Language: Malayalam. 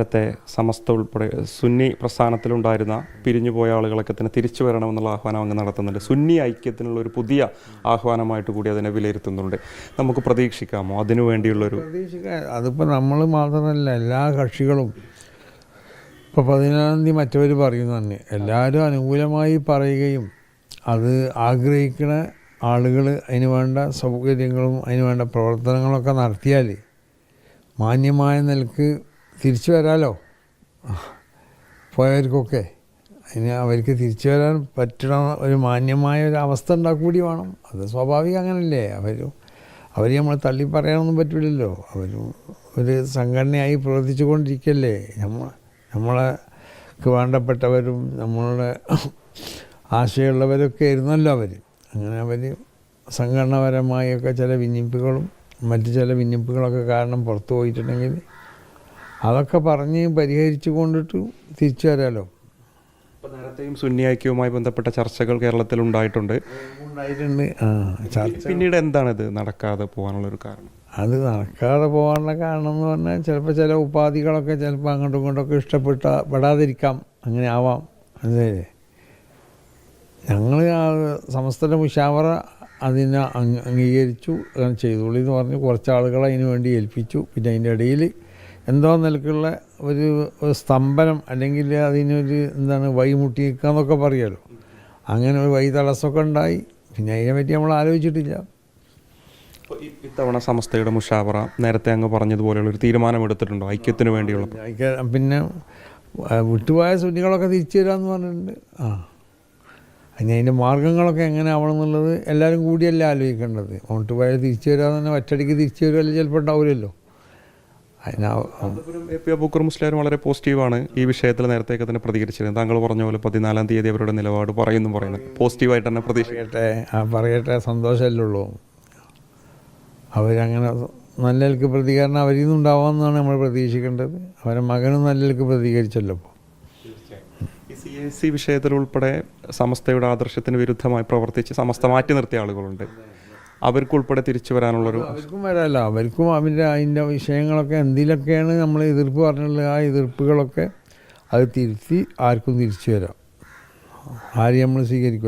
നേരത്തെ സമസ്ത ഉൾപ്പെടെ സുന്നി പ്രസ്ഥാനത്തിലുണ്ടായിരുന്ന പിരിഞ്ഞുപോയ ആളുകളൊക്കെ തന്നെ തിരിച്ചു വരണമെന്നുള്ള ആഹ്വാനം അങ്ങ് നടത്തുന്നുണ്ട്. സുന്നി ഐക്യത്തിനുള്ള ഒരു പുതിയ ആഹ്വാനമായിട്ട് കൂടി അതിനെ വിലയിരുത്തുന്നുണ്ട്. നമുക്ക് പ്രതീക്ഷിക്കാമോ അതിനു വേണ്ടിയുള്ളൊരു? അതിപ്പോൾ നമ്മൾ മാത്രമല്ല, എല്ലാ കക്ഷികളും ഇപ്പോൾ 14-ാം തീയതി മറ്റവർ പറയുന്നു തന്നെ എല്ലാവരും അനുകൂലമായി പറയുകയും അത് ആഗ്രഹിക്കുന്ന ആളുകൾ അതിന് വേണ്ട സൗകര്യങ്ങളും അതിന് വേണ്ട പ്രവർത്തനങ്ങളൊക്കെ നടത്തിയാൽ മാന്യമായ നിലക്ക് തിരിച്ചു വരാമല്ലോ പോയവർക്കൊക്കെ. അതിന് അവർക്ക് തിരിച്ചു വരാൻ പറ്റണ ഒരു മാന്യമായ ഒരു അവസ്ഥ ഉണ്ടാകൂടി വേണം. അത് സ്വാഭാവികം, അങ്ങനല്ലേ. അവർ നമ്മൾ തള്ളി പറയാനൊന്നും പറ്റില്ലല്ലോ. അവർ ഒരു സംഘടനയായി പ്രവർത്തിച്ചു കൊണ്ടിരിക്കല്ലേ. നമ്മൾക്ക് വേണ്ടപ്പെട്ടവരും നമ്മളുടെ ആശയമുള്ളവരൊക്കെ ആയിരുന്നല്ലോ അവർ. അങ്ങനെ അവർ സംഘടനാപരമായൊക്കെ ചില ഭിന്നിപ്പുകളും മറ്റു ചില ഭിന്നിപ്പുകളൊക്കെ കാരണം പുറത്തു പോയിട്ടുണ്ടെങ്കിൽ അതൊക്കെ പറഞ്ഞ് പരിഹരിച്ചു കൊണ്ടിട്ട് തിരിച്ചു വരാമല്ലോ. ഇപ്പോൾ നേരത്തെയും സുന്നി ഐക്യവുമായി ബന്ധപ്പെട്ട ചർച്ചകൾ കേരളത്തിൽ ഉണ്ടായിട്ടുണ്ട്. പിന്നീട് എന്താണിത് നടക്കാതെ പോകാനുള്ളൊരു കാരണം? അത് നടക്കാതെ പോകാനുള്ള കാരണം എന്ന് പറഞ്ഞാൽ ചിലപ്പോൾ ചില ഉപാധികളൊക്കെ ചിലപ്പോൾ അങ്ങോട്ടും ഇങ്ങോട്ടൊക്കെ പെടാതിരിക്കാം, അങ്ങനെ ആവാം. അതെ, ഞങ്ങൾ സമസ്തയുടെ മുശാവറ അതിനെ അംഗീകരിച്ചു, അങ്ങനെ ചെയ്തോളൂ എന്ന് പറഞ്ഞ് കുറച്ച് ആളുകളെ അതിന് വേണ്ടി ഏൽപ്പിച്ചു. പിന്നെ അതിൻ്റെ ഇടയിൽ എന്തോ നിലക്കുള്ള ഒരു സ്തംഭനം അല്ലെങ്കിൽ അതിനൊരു വഴി മുട്ടി നിൽക്കുക എന്നൊക്കെ പറയുമല്ലോ. അങ്ങനെ ഒരു വഴി തടസ്സമൊക്കെ ഉണ്ടായി. പിന്നെ അതിനെപ്പറ്റി നമ്മൾ ആലോചിച്ചിട്ടില്ല. ഇത്തവണ സമസ്തയുടെ മുശാവറ നേരത്തെ അങ്ങ് പറഞ്ഞതുപോലെയുള്ളൊരു തീരുമാനം എടുത്തിട്ടുണ്ടോ ഐക്യത്തിന് വേണ്ടിയുള്ള? പിന്നെ വിട്ടുപോയ സുന്നികളൊക്കെ തിരിച്ചു തരാമെന്ന് പറഞ്ഞിട്ടുണ്ട്. അതിൻ്റെ മാർഗ്ഗങ്ങളൊക്കെ എങ്ങനെ ആവണം എന്നുള്ളത് എല്ലാവരും കൂടിയല്ലേ ആലോചിക്കേണ്ടത്. അങ്ങോട്ട് പോയാൽ തിരിച്ചു വരാമെന്ന് തന്നെ ഒറ്റയടിക്ക് തിരിച്ചു വരുമല്ലോ, ചിലപ്പോൾ ഉണ്ടാവില്ലല്ലോ. അബൂബക്കർ മുസ്ലിയാർ വളരെ പോസിറ്റീവാണ് ഈ വിഷയത്തിൽ. നേരത്തേക്ക് തന്നെ പ്രതികരിച്ചിരുന്നത്. താങ്കൾ പറഞ്ഞ പോലെ 14-ാം തീയതി അവരുടെ നിലപാട് പറയുന്നത് പോസിറ്റീവായിട്ട് തന്നെ പറയട്ടെ, സന്തോഷമല്ലേ ഉള്ളൂ. അവരങ്ങനെ നല്ല നിലക്ക് പ്രതികരണം അവരിൽ നിന്നുണ്ടാവാമെന്നാണ് നമ്മൾ പ്രതീക്ഷിക്കേണ്ടത്. അവരെ മകനും നല്ല നിലക്ക് പ്രതികരിച്ചല്ലോ. ഇപ്പോൾ CAC വിഷയത്തിൽ ഉൾപ്പെടെ സമസ്തയുടെ ആദർശത്തിന് വിരുദ്ധമായി പ്രവർത്തിച്ച് സമസ്ത മാറ്റി നിർത്തിയ ആളുകളുണ്ട്. അവർക്കുൾപ്പെടെ തിരിച്ചു വരാനുള്ളൊരു? അവർക്കും വരാമല്ലോ. അവർക്കും അതിൻ്റെ വിഷയങ്ങളൊക്കെ എന്തിലൊക്കെയാണ് നമ്മൾ എതിർപ്പ് പറഞ്ഞുള്ളത്, ആ എതിർപ്പുകളൊക്കെ അത് തിരുത്തി ആർക്കും തിരിച്ചു വരാം. ആരെയും നമ്മൾ സ്വീകരിക്കും.